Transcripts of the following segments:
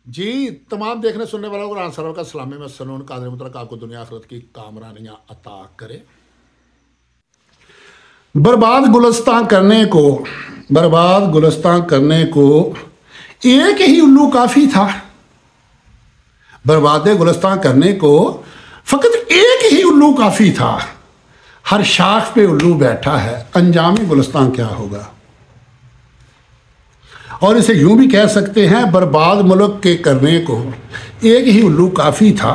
जी, तमाम देखने सुनने वालों को कुरान सरवर का सलामी में सनून कादर मुतलक आपको दुनिया आखिरत की कामरानियां अता करे। बर्बाद गुलस्तान करने को एक ही उल्लू काफ़ी था। बर्बाद गुलस्तान करने को फ़कत एक ही उल्लू काफ़ी था। हर शाख पे उल्लू बैठा है, अंजाम गुलस्तान क्या होगा। और इसे यूं भी कह सकते हैं, बर्बाद मुल्क के करने को एक ही उल्लू काफ़ी था।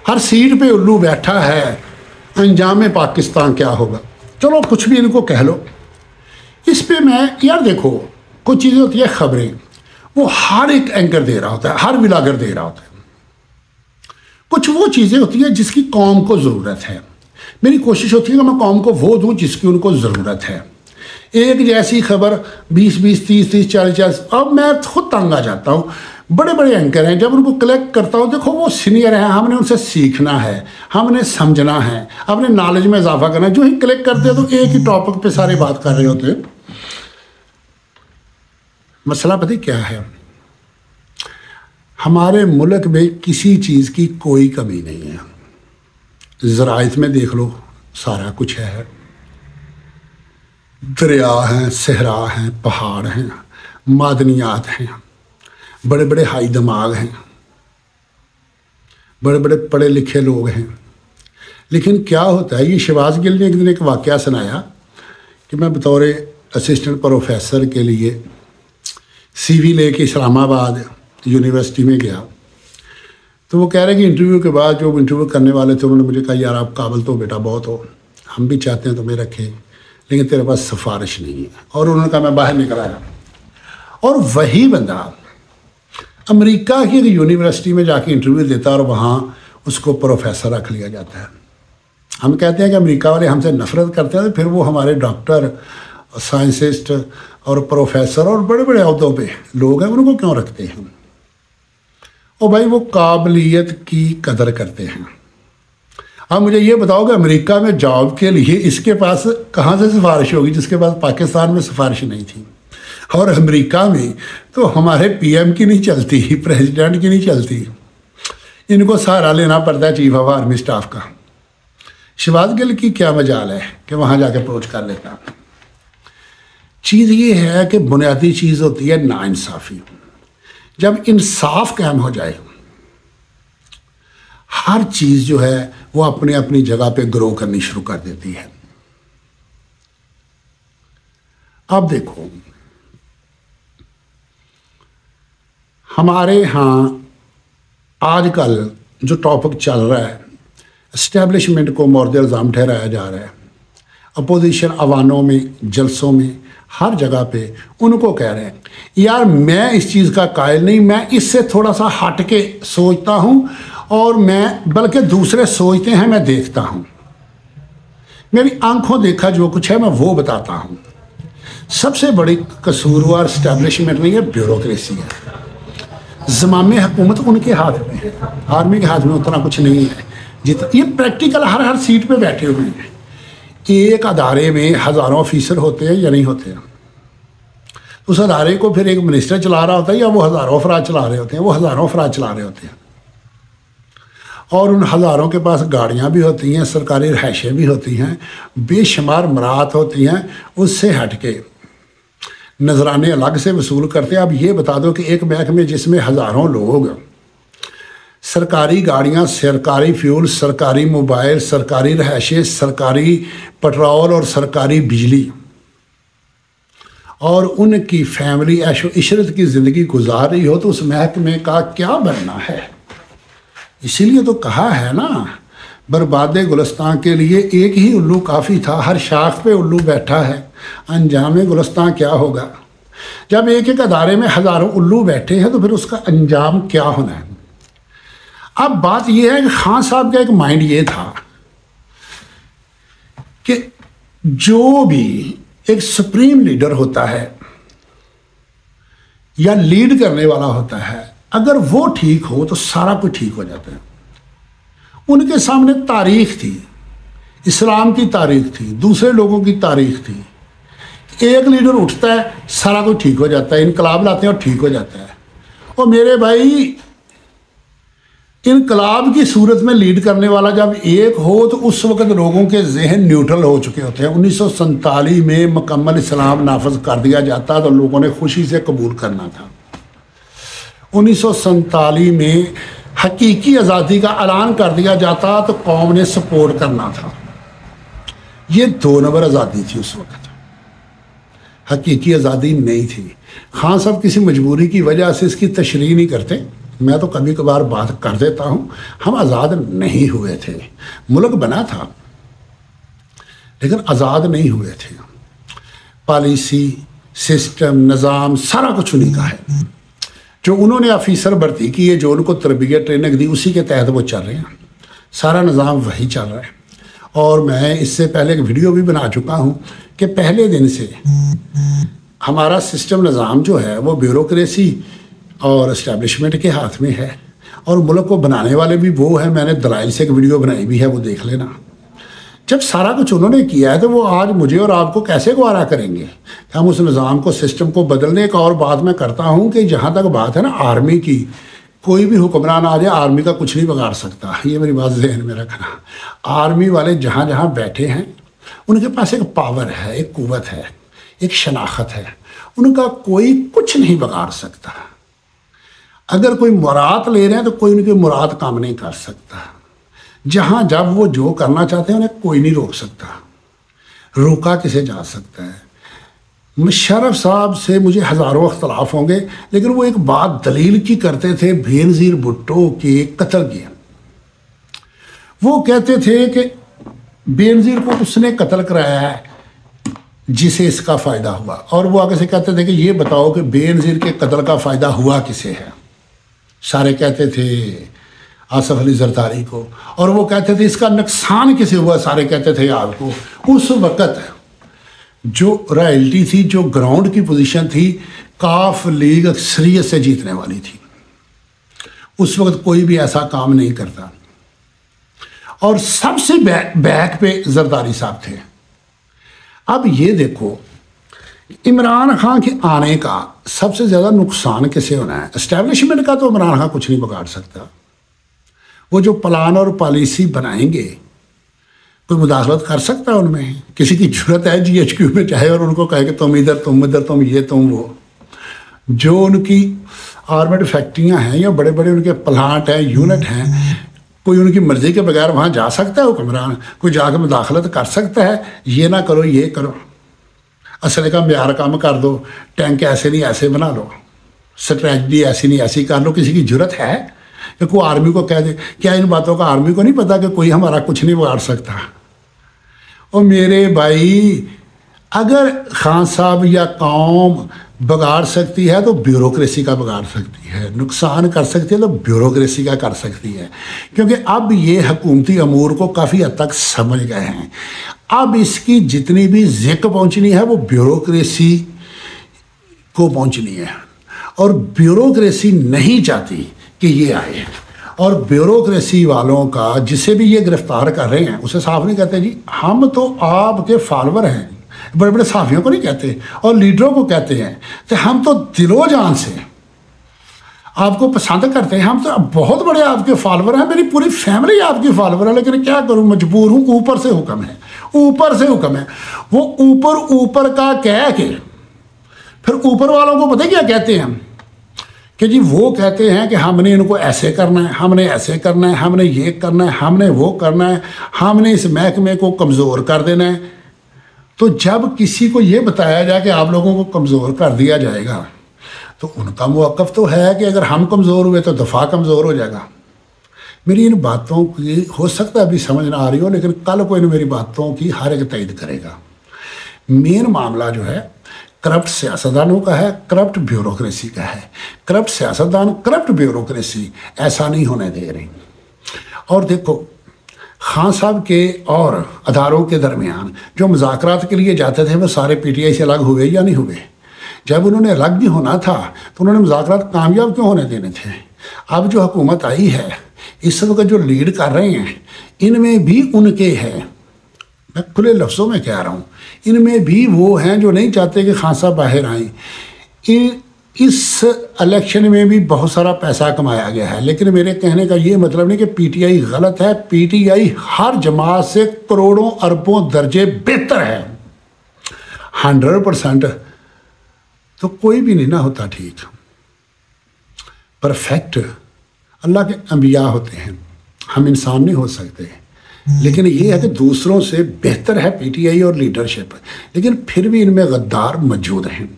हर सीट पे उल्लू बैठा है, अंजाम पाकिस्तान क्या होगा। चलो कुछ भी इनको कह लो। इस पे मैं यार देखो, कुछ चीज़ें होती है खबरें, वो हर एक एंकर दे रहा होता है, हर विलागर दे रहा होता है। कुछ वो चीज़ें होती हैं जिसकी कौम को ज़रूरत है। मेरी कोशिश होती है कि मैं कौम को वो दूँ जिसकी उनको ज़रूरत है। एक जैसी खबर 20-20, 30-30, 40-40, अब मैं खुद तंग आ जाता हूँ। बड़े बड़े एंकर हैं, जब उनको कलेक्ट करता हूँ, देखो वो सीनियर हैं, हमने उनसे सीखना है, हमने समझना है, अपने नॉलेज में इजाफा करना है। जो ही कलेक्ट करते हैं तो एक ही टॉपिक पे सारी बात कर रहे होते हैं। मसला पता क्या है, हमारे मुल्क में किसी चीज़ की कोई कमी नहीं है। ज़राइत में देख लो, सारा कुछ है। दरिया हैं, सहरा हैं, पहाड़ हैं, मादनियात हैं, बड़े बड़े हाई दिमाग हैं, बड़े बड़े पढ़े लिखे लोग हैं। लेकिन क्या होता है, ये शहबाज गिल ने एक दिन एक वाक़या सुनाया कि मैं बतौर असिस्टेंट प्रोफेसर के लिए CV लेके इस्लामाबाद यूनिवर्सिटी में गया। तो वो कह रहे कि इंटरव्यू के बाद जो इंटरव्यू करने वाले थे उन्होंने मुझे कहा, यार आप काबिल तो बेटा बहुत हो, हम भी चाहते हैं तुम्हें रखें, लेकिन तेरे पास सिफारिश नहीं है। और उन्होंने कहा मैं बाहर निकल आया। और वही बंदा अमेरिका की एक यूनिवर्सिटी में जाके इंटरव्यू देता है और वहाँ उसको प्रोफेसर रख लिया जाता है। हम कहते हैं कि अमेरिका वाले हमसे नफरत करते हैं, तो फिर वो हमारे डॉक्टर, साइंसिस्ट और प्रोफेसर और बड़े बड़े अहदों पे लोग हैं, उनको क्यों रखते हैं। और भाई वो काबिलियत की कदर करते हैं। अब मुझे ये बताओ कि अमेरिका में जॉब के लिए इसके पास कहाँ से सिफारिश होगी जिसके पास पाकिस्तान में सिफारिश नहीं थी। और अमेरिका में तो हमारे PM की नहीं चलती, प्रेसिडेंट की नहीं चलती, इनको सहारा लेना पड़ता है चीफ ऑफ आर्मी स्टाफ का। शहबाज गिल की क्या मजाल है कि वहाँ जाके अप्रोच कर लेता। चीज़ ये है कि बुनियादी चीज़ होती है नाइंसाफ़ी। जब इंसाफ कायम हो जाए, हर चीज़ जो है वो अपनी अपनी जगह पे ग्रो करनी शुरू कर देती है। अब देखो, हमारे यहाँ आजकल जो टॉपिक चल रहा है, एस्टेब्लिशमेंट को मोर्द इल्ज़ाम ठहराया जा रहा है। अपोजिशन अवानों में, जलसों में, हर जगह पे उनको कह रहे हैं, यार मैं इस चीज़ का कायल नहीं, मैं इससे थोड़ा सा हट के सोचता हूँ, और मैं बल्कि दूसरे सोचते हैं मैं देखता हूँ। मेरी आंखों देखा जो कुछ है मैं वो बताता हूँ। सबसे बड़ी कसूरवार एस्टेब्लिशमेंट नहीं है, ब्यूरोक्रेसी है। ज़मामे हुकूमत उनके हाथ में है, आर्मी के हाथ में उतना कुछ नहीं है जितना ये प्रैक्टिकल हर सीट पे बैठे हुए हैं। एक अदारे में हज़ारों ऑफिसर होते हैं या नहीं होते हैं। उस अदारे को फिर एक मिनिस्टर चला रहा होता है या वो हज़ारों अफराद चला रहे होते हैं, वो हज़ारों अफराद चला रहे होते हैं। और उन हज़ारों के पास गाड़ियाँ भी होती हैं, सरकारी रहायशें भी होती हैं, बेशुमार मराहत होती हैं। उससे हट के नजराने अलग से वसूल करते हैं। अब ये बता दो कि एक महकमे जिसमें हज़ारों लोग, सरकारी गाड़ियाँ, सरकारी फ्यूल, सरकारी मोबाइल, सरकारी रहायशें, सरकारी पेट्रोल और सरकारी बिजली, और उनकी फैमिली ऐशो इशरत की ज़िंदगी गुजार रही हो, तो उस महकमे का क्या बनना है। इसीलिए तो कहा है ना, बर्बाद गुलस्तान के लिए एक ही उल्लू काफ़ी था। हर शाख पे उल्लू बैठा है, अंजाम गुलस्तान क्या होगा। जब एक एक अदारे में हज़ारों उल्लू बैठे हैं तो फिर उसका अंजाम क्या होना है। अब बात यह है कि खान साहब का एक माइंड ये था कि जो भी एक सुप्रीम लीडर होता है या लीड करने वाला होता है, अगर वो ठीक हो तो सारा कुछ ठीक हो जाता है। उनके सामने तारीख थी, इस्लाम की तारीख थी, दूसरे लोगों की तारीख थी। एक लीडर उठता है, सारा कुछ ठीक हो जाता है, इनकलाब लाते हैं और ठीक हो जाता है। और मेरे भाई, इनकलाब की सूरत में लीड करने वाला जब एक हो तो उस वक्त लोगों के जहन न्यूट्रल हो चुके होते हैं। 1947 में मुकम्मल इस्लाम नाफज कर दिया जाता तो लोगों ने खुशी से कबूल करना था। 1947 में हकीकी आज़ादी का ऐलान कर दिया जाता तो कौम ने सपोर्ट करना था। ये 2 नंबर आज़ादी थी उस वक्त, हकीकी आज़ादी नहीं थी। खान साहब किसी मजबूरी की वजह से इसकी तशरीह नहीं करते, मैं तो कभी कभार बात कर देता हूँ। हम आज़ाद नहीं हुए थे, मुल्क बना था लेकिन आज़ाद नहीं हुए थे। पॉलिसी, सिस्टम, निज़ाम सारा कुछ उन्हीं का है। जो उन्होंने ऑफिसर भर्ती किए, जो उनको तरबियत ट्रेनिंग दी, उसी के तहत वो चल रहे हैं। सारा निज़ाम वही चल रहा है। और मैं इससे पहले एक वीडियो भी बना चुका हूँ कि पहले दिन से हमारा सिस्टम निज़ाम जो है वो ब्यूरोक्रेसी और इस्टेब्लिशमेंट के हाथ में है, और मुल्क को बनाने वाले भी वो है। मैंने दलाइल से एक वीडियो बनाई भी है, वो देख लेना। जब सारा कुछ उन्होंने किया है तो वो आज मुझे और आपको कैसे गवारा करेंगे? हम उस निज़ाम को, सिस्टम को बदलने का। और बात मैं करता हूँ कि जहाँ तक बात है ना आर्मी की, कोई भी हुक्मरान आ जाए, आर्मी का कुछ नहीं बिगाड़ सकता। ये मेरी बात ज़हन में रखना। आर्मी वाले जहाँ जहाँ बैठे हैं उनके पास एक पावर है, एक कुव्वत है, एक शनाख्त है, उनका कोई कुछ नहीं बिगाड़ सकता। अगर कोई मुराद ले रहे हैं तो कोई उनकी मुराद काम नहीं कर सकता। जहाँ जब वो जो करना चाहते हैं उन्हें कोई नहीं रोक सकता। रोका किसे जा सकता है? मुशर्रफ साहब से मुझे हज़ारों अख्तलाफ होंगे, लेकिन वो एक बात दलील की करते थे बेनज़ीर भुट्टो के कत्ल की। वो कहते थे कि बेनज़ीर को उसने कत्ल कराया है जिसे इसका फ़ायदा हुआ। और वो आगे से कहते थे कि ये बताओ कि बेनज़ीर के कत्ल का फ़ायदा हुआ किसे है? सारे कहते थे आसफ अली जरदारी को। और वो कहते थे इसका नुकसान किसे हुआ? सारे कहते थे आपको। उस वक़्त जो रॉयल्टी थी, जो ग्राउंड की पोजीशन थी, काफ लीग अक्सरियत से जीतने वाली थी। उस वक्त कोई भी ऐसा काम नहीं करता। और सबसे बैक पे जरदारी साहब थे। अब ये देखो, इमरान खान के आने का सबसे ज़्यादा नुकसान किसे होना है? एस्टेब्लिशमेंट का तो इमरान खान कुछ नहीं बिगाड़ सकता। वो जो प्लान और पॉलिसी बनाएंगे, कोई मुदाखलत कर सकता है उनमें? किसी की जरूरत है GHQ में चाहे और उनको कहे कि तुम इधर, तुम इधर, तुम ये, तुम वो? जो उनकी आर्मेड फैक्ट्रियाँ हैं या बड़े बड़े उनके प्लांट हैं, यूनिट हैं, कोई उनकी मर्ज़ी के बगैर वहाँ जा सकता है हुक्मरान? कोई जाकर मुदाखलत कर सकता है? ये ना करो, ये करो, असले का म्यार कम कर दो, टैंक ऐसे नहीं ऐसे बना लो, स्ट्रैटजी ऐसी नहीं ऐसी कर लो। किसी की जरूरत है कि कोई आर्मी को कह दे? क्या इन बातों का आर्मी को नहीं पता कि कोई हमारा कुछ नहीं बिगाड़ सकता? और मेरे भाई, अगर खान साहब या कौम बिगाड़ सकती है तो ब्यूरोक्रेसी का बिगाड़ सकती है, नुकसान कर सकती है तो ब्यूरोक्रेसी का कर सकती है। क्योंकि अब ये हुकूमती अमूर को काफ़ी हद तक समझ गए हैं। अब इसकी जितनी भी ज़िक पहुंचनी है वो ब्यूरोक्रेसी को पहुंचनी है, और ब्यूरोक्रेसी नहीं चाहती कि ये आए। और ब्यूरोक्रेसी वालों का, जिसे भी ये गिरफ्तार कर रहे हैं, उसे साफ नहीं कहते जी हम तो आपके फॉलोअर हैं। बड़े बड़े साफियों को नहीं कहते और लीडरों को कहते हैं कि हम तो दिलो जान से आपको पसंद करते हैं, हम तो बहुत बड़े आपके फॉलोअर हैं, मेरी पूरी फैमिली आपकी फॉलोअर है, लेकिन क्या करूं, मजबूर हूं, ऊपर से हुक्म है, ऊपर से हुक्म है। वो ऊपर का कह के फिर ऊपर वालों को पता क्या कहते हैं कि जी वो कहते हैं कि हमने इनको ऐसे करना है, हमने ऐसे करना है, हमने ये करना है, हमने वो करना है, हमने इस महकमे को कमज़ोर कर देना है। तो जब किसी को ये बताया जाए कि आप लोगों को कमज़ोर कर दिया जाएगा, तो उनका मौक़िफ़ तो है कि अगर हम कमज़ोर हुए तो दफ़ा कमज़ोर हो जाएगा। मेरी इन बातों की हो सकता है अभी समझ ना आ रही हो, लेकिन कल कोई मेरी बातों की हर एक तईद करेगा। मेन मामला जो है करप्ट सियासतदानों का है, करप्ट ब्यूरोक्रेसी का है। करप्ट सियासतदान, करप्ट ब्यूरोक्रेसी ऐसा नहीं होने दे रही। और देखो, खान साहब के और अदारों के दरमियान जो मुज़ाकरात के लिए जाते थे वो सारे PTI से अलग हुए या नहीं हुए? जब उन्होंने अलग भी होना था तो उन्होंने मुज़ाकरात कामयाब क्यों होने देने थे? अब जो हुकूमत आई है, इस वक्त जो लीड कर रहे हैं, इनमें भी उनके हैं, मैं खुले लफ्ज़ों में कह रहा हूँ, इनमें भी वो हैं जो नहीं चाहते कि खान साहब बाहर आएँ। इस इलेक्शन में भी बहुत सारा पैसा कमाया गया है, लेकिन मेरे कहने का ये मतलब नहीं कि पीटीआई गलत है। पीटीआई हर जमात से करोड़ों अरबों दर्जे बेहतर है। 100% तो कोई भी नहीं ना होता ठीक, परफेक्ट अल्लाह के अंबिया होते हैं, हम इंसान नहीं हो सकते। लेकिन ये है कि दूसरों से बेहतर है पीटीआई और लीडरशिप, लेकिन फिर भी इनमें गद्दार मौजूद हैं।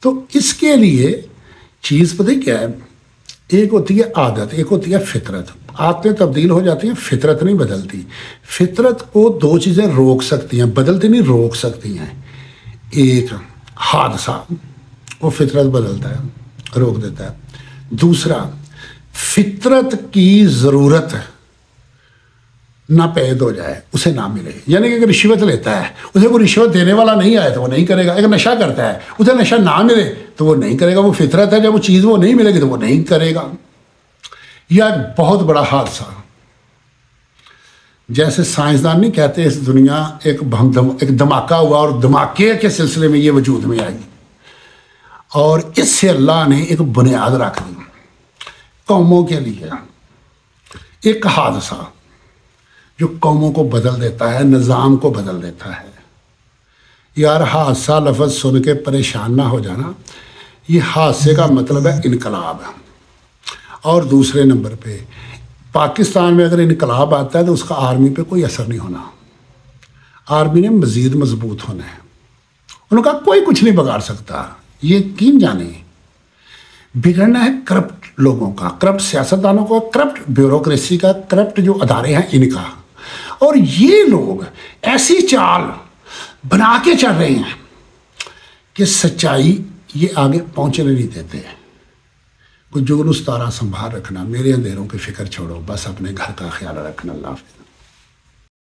तो इसके लिए चीज़ पता ही क्या है, एक होती है आदत, एक होती है फितरत। आदतें तब्दील हो जाती हैं, फितरत नहीं बदलती। फितरत को दो चीज़ें रोक सकती हैं, बदलती नहीं, रोक सकती हैं। एक हादसा, वो फितरत बदलता है, रोक देता है। दूसरा, फितरत की ज़रूरत ना पैदा हो जाए, उसे ना मिले। यानी कि अगर रिश्वत लेता है, उसे वो रिश्वत देने वाला नहीं आए तो वो नहीं करेगा। अगर नशा करता है, उसे नशा ना मिले तो वो नहीं करेगा। वो फितरत है, जब वो चीज़ वो नहीं मिलेगी तो वो नहीं करेगा। यह एक बहुत बड़ा हादसा, जैसे साइंसदान नहीं कहते इस दुनिया एक धमाका हुआ और धमाके के सिलसिले में ये वजूद में आई, और इससे अल्लाह ने एक बुनियाद रख दी कौमों के लिए। एक हादसा जो कौमों को बदल देता है, निज़ाम को बदल देता है। यार हादसा लफ्ज़ सुन के परेशान ना हो जाना, ये हादसे का मतलब है इनकलाब। और दूसरे नंबर पे पाकिस्तान में अगर इनकलाब आता है तो उसका आर्मी पे कोई असर नहीं होना। आर्मी ने मज़ीद मजबूत होना है, उनका कोई कुछ नहीं बिगाड़ सकता। ये यकीन जाने, बिगड़ना है करप्ट लोगों का, करप्ट सियासतदानों का, करप्ट ब्यूरोक्रेसी का, करप्ट जो अदारे हैं इनका। और ये लोग ऐसी चाल बना के चल रहे हैं कि सच्चाई ये आगे पहुंचने नहीं देते हैं। कुछ जुगनू तारा संभाल रखना, मेरे अंधेरों की फिक्र छोड़ो, बस अपने घर का ख्याल रखना। अल्लाह हाफ़िज़।